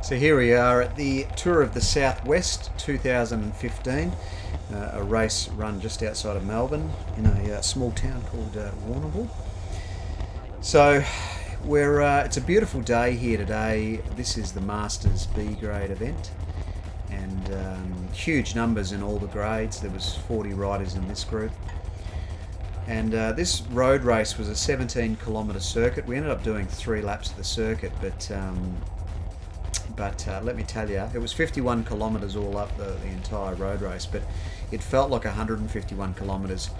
So here we are at the Tour of the Southwest 2015, a race run just outside of Melbourne in a small town called Warrnambool. So it's a beautiful day here today. This is the Masters B grade event, and huge numbers in all the grades. There was 40 riders in this group. And this road race was a 17-kilometre circuit. We ended up doing 3 laps of the circuit, but let me tell you, it was 51 kilometres all up the entire road race, but it felt like 151 kilometres.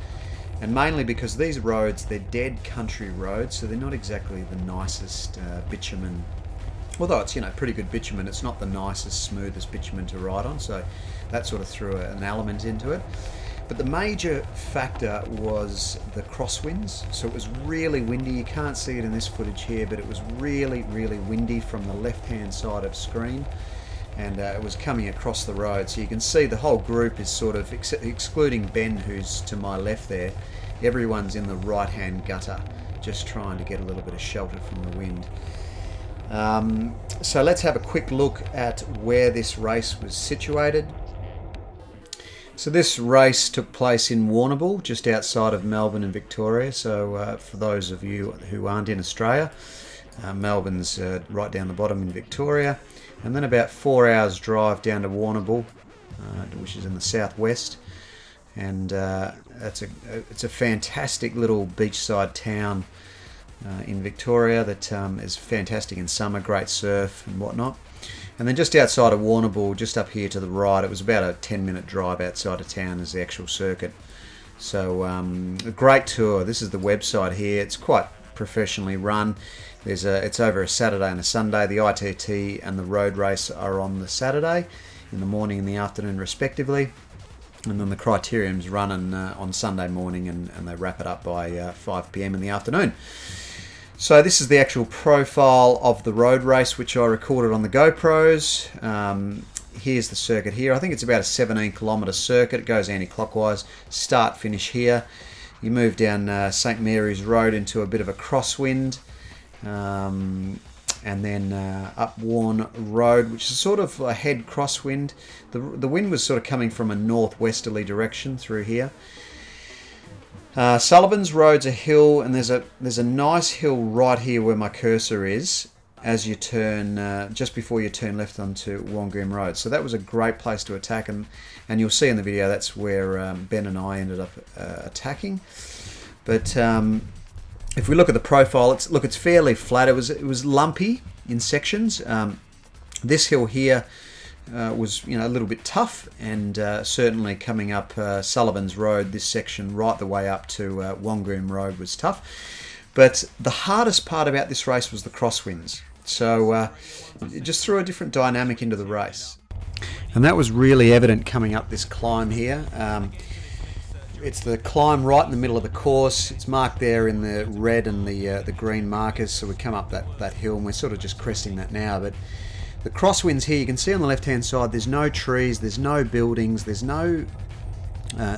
And mainly because these roads, they're dead country roads, so they're not exactly the nicest bitumen. Although it's, pretty good bitumen, it's not the nicest, smoothest bitumen to ride on, so that sort of threw an element into it. But the major factor was the crosswinds. So it was really windy. You can't see it in this footage here, but it was really, really windy from the left-hand side of screen. And it was coming across the road. So you can see the whole group is sort of, excluding Ben, who's to my left there, everyone's in the right-hand gutter, just trying to get a little bit of shelter from the wind. So let's have a quick look at where this race was situated. So this race took place in Warrnambool, just outside of Melbourne and Victoria. So for those of you who aren't in Australia, Melbourne's right down the bottom in Victoria, and then about 4 hours drive down to Warrnambool, which is in the southwest. And it's a fantastic little beachside town in Victoria that is fantastic in summer, great surf and whatnot. And then just outside of Warrnambool, just up here to the right, it was about a 10-minute drive outside of town as the actual circuit. So a great tour. This is the website here. It's quite professionally run. It's over a Saturday and a Sunday. The ITT and the road race are on the Saturday, in the morning and the afternoon respectively. And then the criterium's running on Sunday morning, and they wrap it up by 5 PM in the afternoon. So this is the actual profile of the road race, which I recorded on the GoPros. Here's the circuit here. I think it's about a 17-kilometre circuit. It goes anti-clockwise, start, finish here. You move down St Mary's Road into a bit of a crosswind, and then up Warren Road, which is sort of a head crosswind. The wind was sort of coming from a northwesterly direction through here. Sullivan's Road's a hill, and there's a nice hill right here where my cursor is as you turn, just before you turn left onto Warrnambool Road. So that was a great place to attack, and you'll see in the video that's where Ben and I ended up attacking. But if we look at the profile, it's fairly flat. It was lumpy in sections. This hill here was a little bit tough, and certainly coming up Sullivan's Road, this section right the way up to Warrnambool Road was tough. But the hardest part about this race was the crosswinds. So it just threw a different dynamic into the race, and that was really evident coming up this climb here. It's the climb right in the middle of the course. It's marked there in the red and the green markers. So we come up that hill, and we're sort of just cresting that now. But the crosswinds here, you can see on the left-hand side, there's no trees, there's no buildings, there's no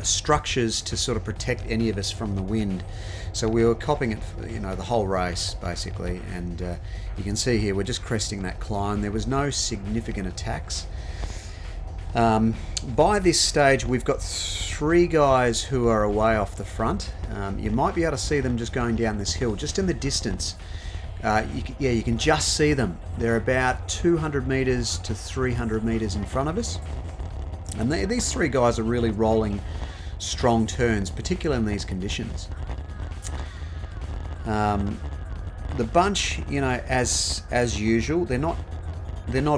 structures to sort of protect any of us from the wind. So we were copping it, the whole race, basically. And you can see here, we're just cresting that climb. There was no significant attacks. By this stage, we've got 3 guys who are away off the front. You might be able to see them just going down this hill, just in the distance. You can just see them. They're about 200 metres to 300 metres in front of us. And these 3 guys are really rolling strong turns, particularly in these conditions. The bunch, as usual, they're not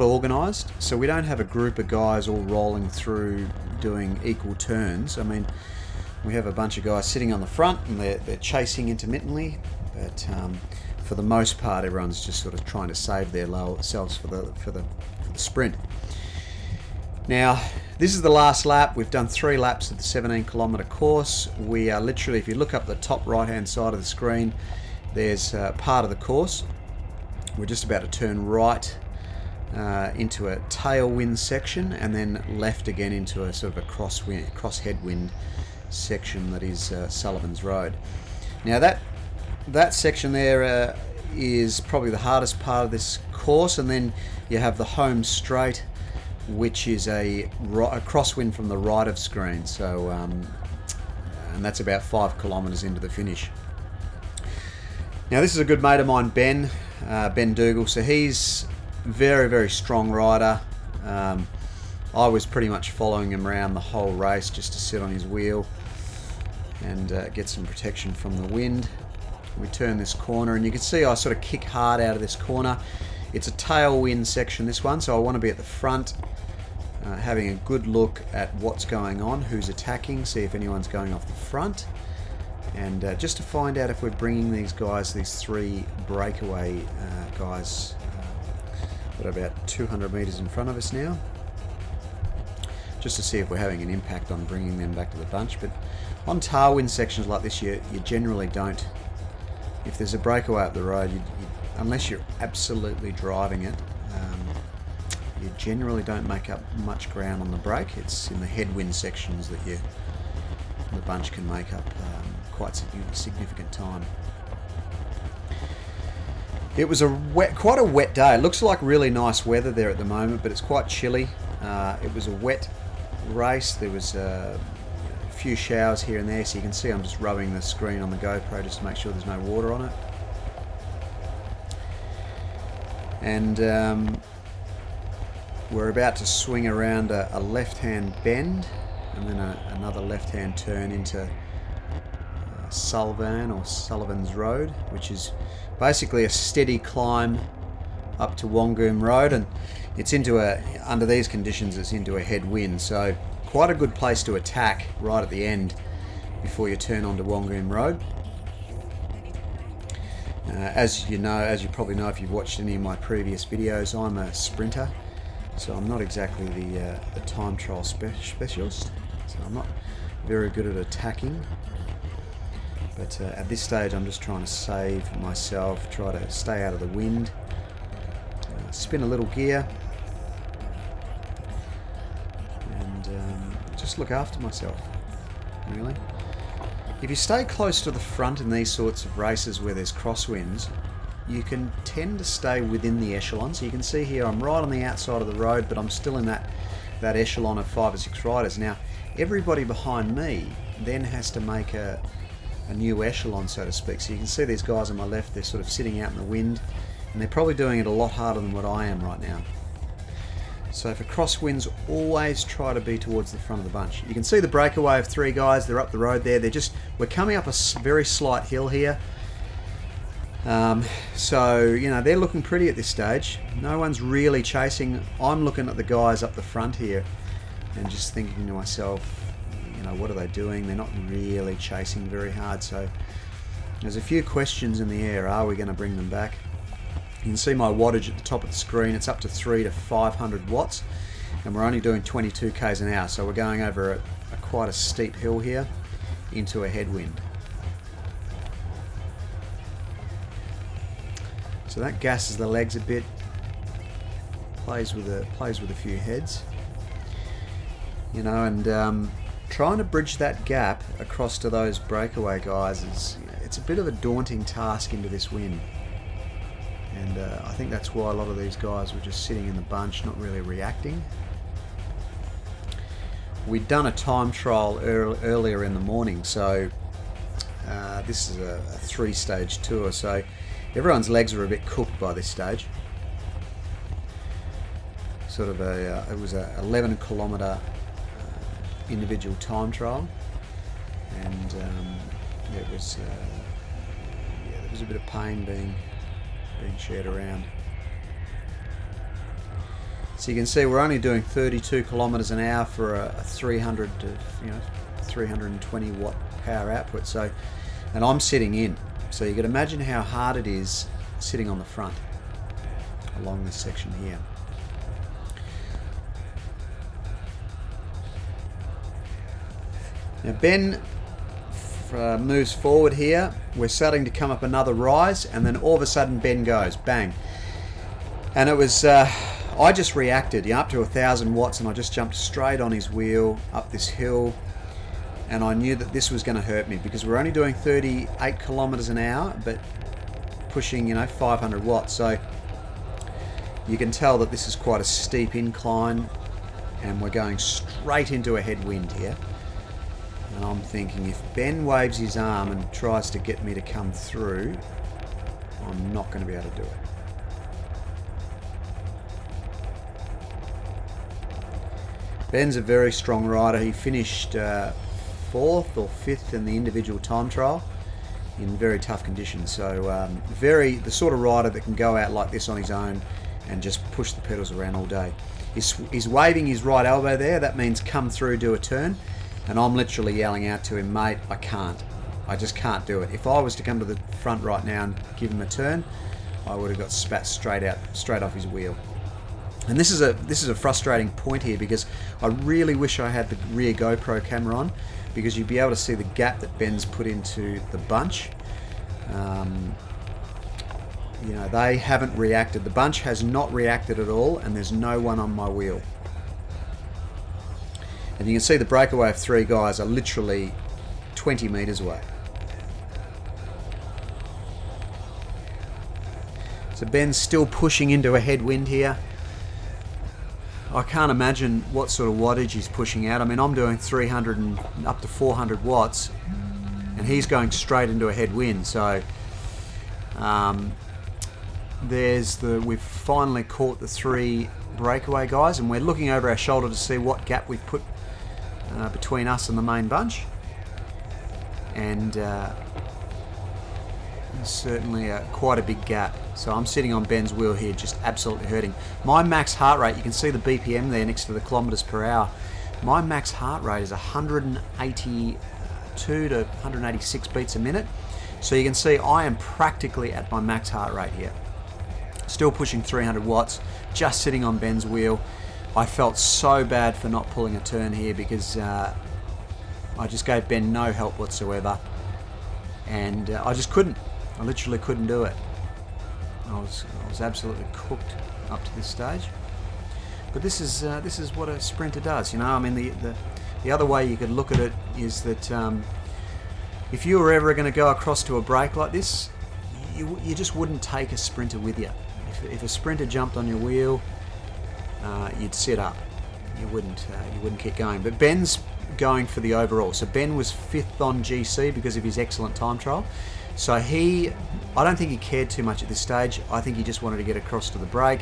organised, so we don't have a group of guys all rolling through doing equal turns. I mean, we have a bunch of guys sitting on the front, and they're chasing intermittently, but for the most part, everyone's just sort of trying to save their selves for the sprint. Now, this is the last lap. We've done 3 laps of the 17-kilometre course. We are literally, if you look up the top right-hand side of the screen, there's part of the course. We're just about to turn right into a tailwind section, and then left again into a sort of a cross-headwind section that is Sullivan's Road. Now that section there, is probably the hardest part of this course, and then you have the home straight, which is a crosswind from the right of screen. So, and that's about 5 kilometres into the finish. Now, this is a good mate of mine, Ben Dougal. So he's very, very strong rider. I was pretty much following him around the whole race just to sit on his wheel and get some protection from the wind. We turn this corner and you can see I sort of kick hard out of this corner. It's a tailwind section, this one, so I want to be at the front, having a good look at what's going on, who's attacking, see if anyone's going off the front, and just to find out if we're bringing these guys, these 3 breakaway guys, that are about 200 metres in front of us now, just to see if we're having an impact on bringing them back to the bunch. But on tailwind sections like this, you generally don't. If there's a breakaway up the road, unless you're absolutely driving it, you generally don't make up much ground on the brake. It's in the headwind sections that the bunch can make up quite significant time. It was quite a wet day. It looks like really nice weather there at the moment, but it's quite chilly. It was a wet race. There was a few showers here and there, so you can see I'm just rubbing the screen on the GoPro just to make sure there's no water on it. And we're about to swing around a left-hand bend and then another left-hand turn into Sullivan's Road, which is basically a steady climb up to Warrnambool Road, and it's under these conditions it's into a headwind, so quite a good place to attack right at the end before you turn onto Warrnambool Road. As you probably know if you've watched any of my previous videos, I'm a sprinter, so I'm not exactly the time trial specialist, so I'm not very good at attacking. But at this stage I'm just trying to save myself, try to stay out of the wind, spin a little gear, and just look after myself, really. If you stay close to the front in these sorts of races where there's crosswinds, you can tend to stay within the echelon. So you can see here I'm right on the outside of the road, but I'm still in that echelon of 5 or 6 riders. Now, everybody behind me then has to make a new echelon, so to speak. So you can see these guys on my left, they're sort of sitting out in the wind, and they're probably doing it a lot harder than what I am right now. So for crosswinds, always try to be towards the front of the bunch. You can see the breakaway of 3 guys, they're up the road there. We're coming up a very slight hill here. So, you know, they're looking pretty at this stage. No one's really chasing. I'm looking at the guys up the front here and just thinking to myself, you know, what are they doing? They're not really chasing very hard. So there's a few questions in the air. Are we going to bring them back? You can see my wattage at the top of the screen. It's up to 300 to 500 watts, and we're only doing 22 k's an hour. So we're going over quite a steep hill here into a headwind. So that gasses the legs a bit, plays with a few heads, you know, and trying to bridge that gap across to those breakaway guys it's a bit of a daunting task into this wind. And I think that's why a lot of these guys were just sitting in the bunch, not really reacting. We'd done a time trial earlier in the morning, so this is a 3-stage tour, so everyone's legs were a bit cooked by this stage. Sort of it was a 11-kilometre individual time trial, and there was a bit of pain being shared around. So you can see we're only doing 32 kilometers an hour for a 300 to 320 watt power output. So, and I'm sitting in. So you can imagine how hard it is sitting on the front along this section here. Now Ben moves forward here. We're starting to come up another rise, and then all of a sudden Ben goes bang, and it was I just reacted, up to 1,000 watts, and I just jumped straight on his wheel up this hill, and I knew that this was going to hurt me because we're only doing 38 kilometers an hour, but pushing, 500 watts. So you can tell that this is quite a steep incline, and we're going straight into a headwind here. And I'm thinking, if Ben waves his arm and tries to get me to come through, I'm not going to be able to do it. Ben's a very strong rider. He finished 4th or 5th in the individual time trial in very tough conditions. So the sort of rider that can go out like this on his own and just push the pedals around all day. He's waving his right elbow there. That means come through, do a turn. And I'm literally yelling out to him, mate, I can't. I just can't do it. If I was to come to the front right now and give him a turn, I would have got spat straight off his wheel. And this is a frustrating point here, because I really wish I had the rear GoPro camera on, because you'd be able to see the gap that Ben's put into the bunch. They haven't reacted. The bunch has not reacted at all, and there's no one on my wheel. And you can see the breakaway of 3 guys are literally 20 metres away. So Ben's still pushing into a headwind here. I can't imagine what sort of wattage he's pushing out. I mean, I'm doing 300 and up to 400 watts, and he's going straight into a headwind. So we've finally caught the 3 breakaway guys, and we're looking over our shoulder to see what gap we've put between us and the main bunch. And certainly quite a big gap. So I'm sitting on Ben's wheel here, just absolutely hurting. My max heart rate, you can see the BPM there next to the kilometres per hour. My max heart rate is 182 to 186 beats a minute. So you can see I am practically at my max heart rate here. Still pushing 300 watts, just sitting on Ben's wheel. I felt so bad for not pulling a turn here, because I just gave Ben no help whatsoever. And I just couldn't. I literally couldn't do it. I was absolutely cooked up to this stage. But this is what a sprinter does, I mean, the other way you could look at it is that if you were ever going to go across to a break like this, you just wouldn't take a sprinter with you. If a sprinter jumped on your wheel, you'd sit up. You wouldn't keep going. But Ben's going for the overall. So Ben was 5th on GC because of his excellent time trial. So I don't think he cared too much at this stage. I think he just wanted to get across to the break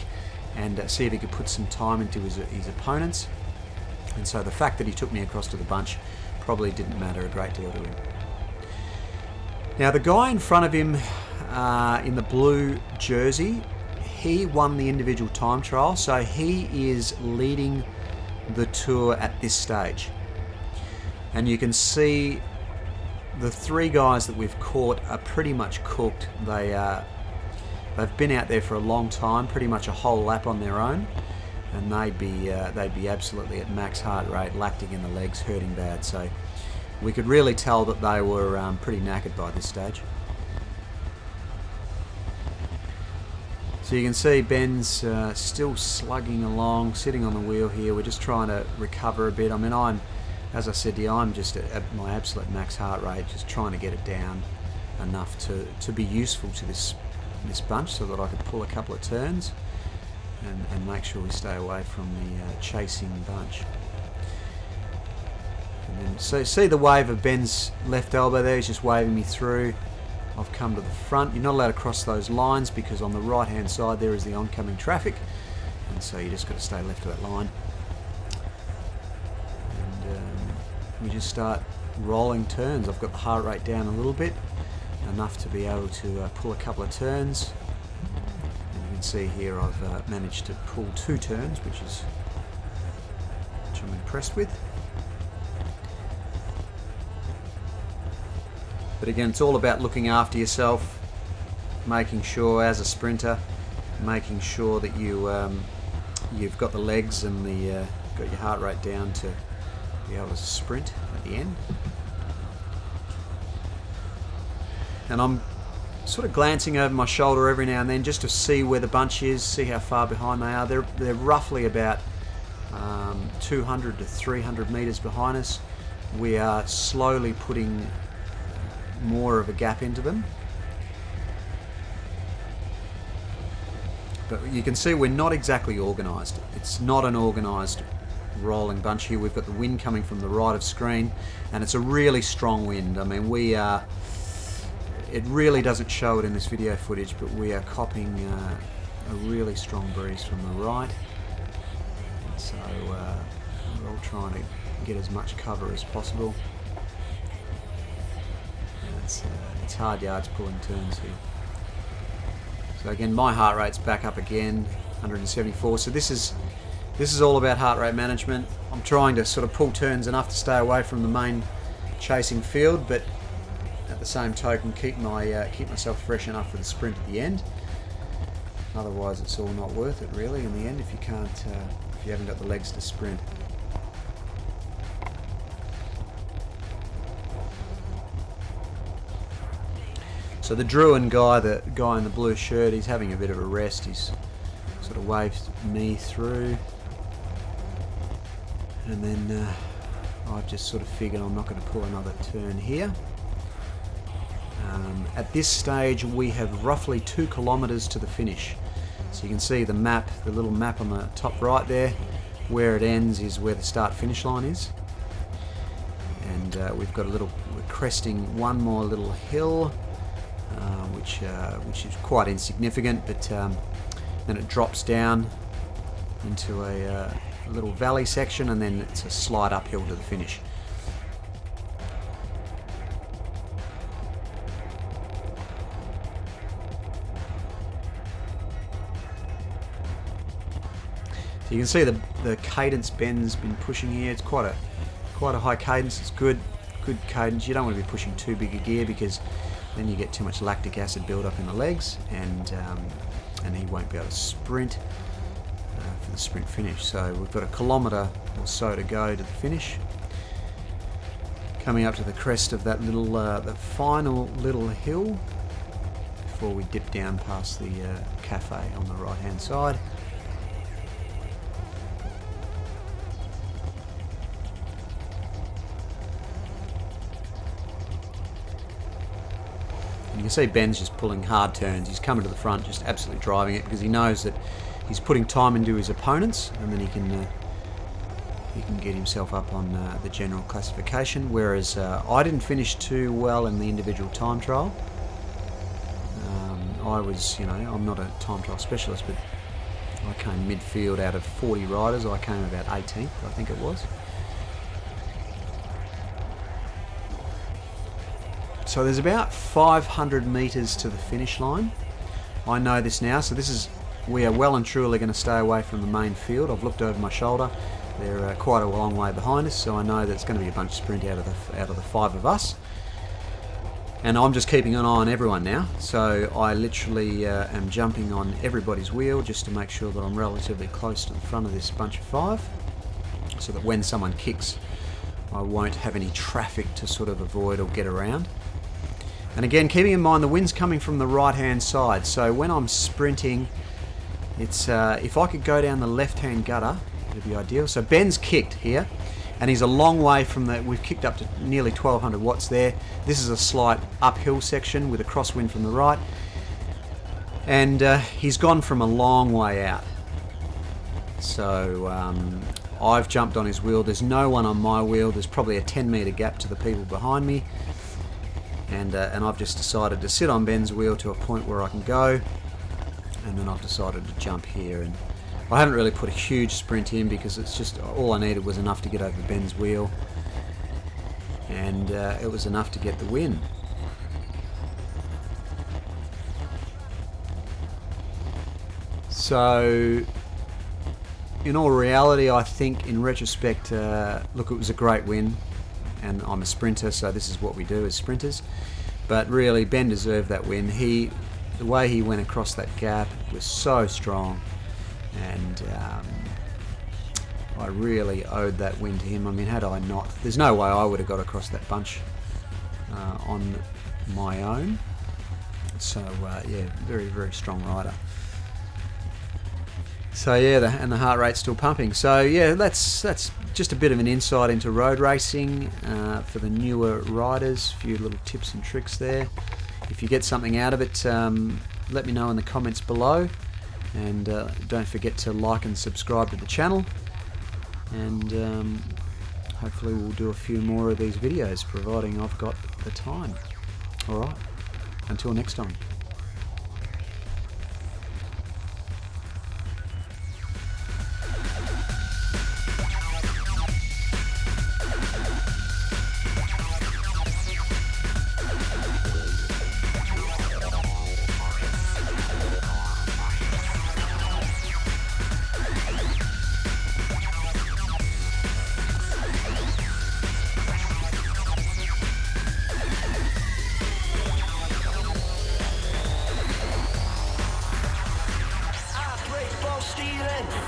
and see if he could put some time into his opponents. And so the fact that he took me across to the bunch probably didn't matter a great deal to him. Now the guy in front of him in the blue jersey, he won the individual time trial, so he is leading the tour at this stage. And you can see the 3 guys that we've caught are pretty much cooked. They've been out there for a long time, pretty much a whole lap on their own, and they'd be absolutely at max heart rate, lactic in the legs, hurting bad. So we could really tell that they were pretty knackered by this stage. So you can see Ben's still slugging along, sitting on the wheel here. We're just trying to recover a bit. I mean, as I said to you, I'm just at my absolute max heart rate, just trying to get it down enough to be useful to this bunch, so that I could pull a couple of turns and make sure we stay away from the chasing bunch. And then, so see the wave of Ben's left elbow there, he's just waving me through. I've come to the front. You're not allowed to cross those lines, because on the right hand side there is the oncoming traffic, and so you just got to stay left of that line. We just start rolling turns. I've got the heart rate down a little bit, enough to be able to pull a couple of turns. And you can see here I've managed to pull 2 turns, which I'm impressed with. But again, it's all about looking after yourself, making sure as a sprinter, making sure that you've got the legs and got your heart rate down to be able to sprint at the end. And I'm sort of glancing over my shoulder every now and then just to see where the bunch is, see how far behind they are. They're roughly about 200 to 300 metres behind us. We are slowly putting more of a gap into them. But you can see we're not exactly organised. It's not an organised rolling bunch here. We've got the wind coming from the right of screen, and it's a really strong wind. I mean, we are, it really doesn't show it in this video footage, but we are copying a really strong breeze from the right. So we're all trying to get as much cover as possible. It's hard yards pulling turns here. So again, my heart rate's back up again, 174. So this is all about heart rate management. I'm trying to sort of pull turns enough to stay away from the main chasing field, but at the same token keep myself fresh enough for the sprint at the end. Otherwise, it's all not worth it really in the end if you haven't got the legs to sprint. So the Druin guy, the guy in the blue shirt, he's having a bit of a rest. He's sort of waved me through. And then I've just sort of figured I'm not going to pull another turn here. At this stage we have roughly 2 kilometres to the finish. So you can see the map, the little map on the top right there. Where it ends is where the start finish line is. And we've got we're cresting one more little hill. Which is quite insignificant, but then it drops down into a little valley section, and then it's a slide uphill to the finish. So you can see the cadence Ben's been pushing here. It's quite a high cadence. It's good cadence. You don't want to be pushing too big a gear because then you get too much lactic acid build up in the legs, and he won't be able to sprint for the sprint finish. So we've got 1 kilometre or so to go to the finish. Coming up to the crest of that little, the final little hill before we dip down past the cafe on the right hand side. You can see Ben's just pulling hard turns. He's coming to the front, just absolutely driving it, because he knows that he's putting time into his opponents, and then he can get himself up on the general classification. Whereas I didn't finish too well in the individual time trial. I was, I'm not a time trial specialist, but I came midfield out of 40 riders. I came about 18th, I think it was. So there's about 500 metres to the finish line. I know this now, so we are well and truly going to stay away from the main field. I've looked over my shoulder. They're quite a long way behind us, so I know that it's going to be a bunch of sprint out of the 5 of us. And I'm just keeping an eye on everyone now. So I literally am jumping on everybody's wheel just to make sure that I'm relatively close to the front of this bunch of 5, so that when someone kicks, I won't have any traffic to sort of avoid or get around. And again, keeping in mind the wind's coming from the right hand side, so when I'm sprinting, it's if I could go down the left hand gutter, it'd be ideal. So Ben's kicked here, and he's a long way from we've kicked up to nearly 1200 watts there. This is a slight uphill section with a crosswind from the right, and he's gone from a long way out. So I've jumped on his wheel. There's no one on my wheel. There's probably a 10-metre gap to the people behind me. And I've just decided to sit on Ben's wheel to a point where I can go, and then I've decided to jump here. And I haven't really put a huge sprint in because it's just all I needed was enough to get over Ben's wheel, and it was enough to get the win. So in all reality, I think in retrospect, look, it was a great win. And I'm a sprinter, so this is what we do as sprinters. But really, Ben deserved that win. The way he went across that gap was so strong, and I really owed that win to him. I mean, had I not, there's no way I would have got across that bunch on my own. So yeah, very, very strong rider. So yeah, and the heart rate's still pumping. So yeah, that's just a bit of an insight into road racing for the newer riders. A few little tips and tricks there. If you get something out of it, let me know in the comments below. And don't forget to like and subscribe to the channel, and hopefully we'll do a few more of these videos, providing I've got the time. Alright, until next time.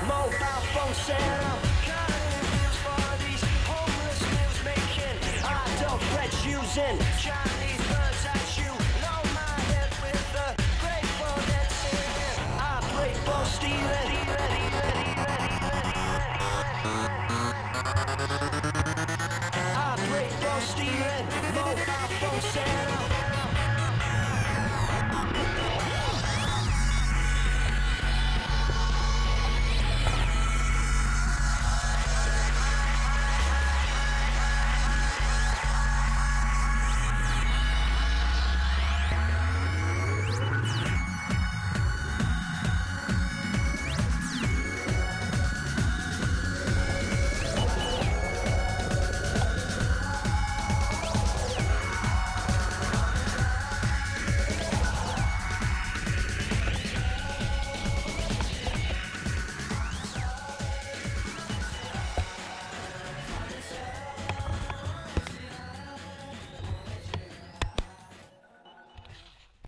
Mobile phone setup, cutting deals for these homeless meals making. I don't threat using Chinese birds at you. Load my head with a grateful dead singing. I break bone stealing. I break bone stealing.